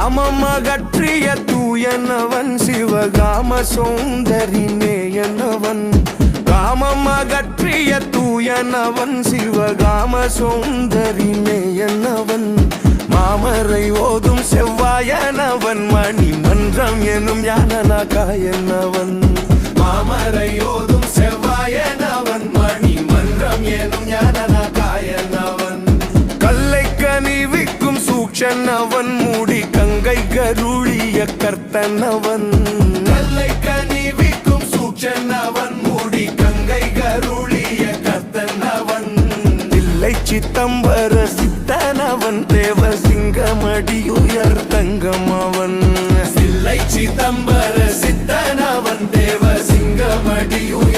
காமமகற்றிய தூயனவன் சிவகாம சௌந்தரி நேயனவன் காமமகற்றிய தூயனவன் சிவகாம சௌந்தரி நேயனவன் மாமரை ஓதும் செவ்வாயனவன் மணிமன்றம் எனும் ஞானநாகாயனவன் மாமரை ஓதும் செவ்வாயனவன் மணிமன்றம் எனும் ஞானநாகாயனவன் கல்லை கனிவிக்கும் சூக்ஷனவன் மூடி கங்கை கருளிய கர்த்தனவன் கல்லை கனிவிக்கும் சூக்ஷனவன் மூடி கங்கை கருளிய கர்த்தனவன் தில்லை சித்தம்பர சித்தனவன் தேவ சிங்கமடியுயர் தங்கமவன் தில்லை சித்தம்பர சித்தனவன் தேவ சிங்கமடியுயர்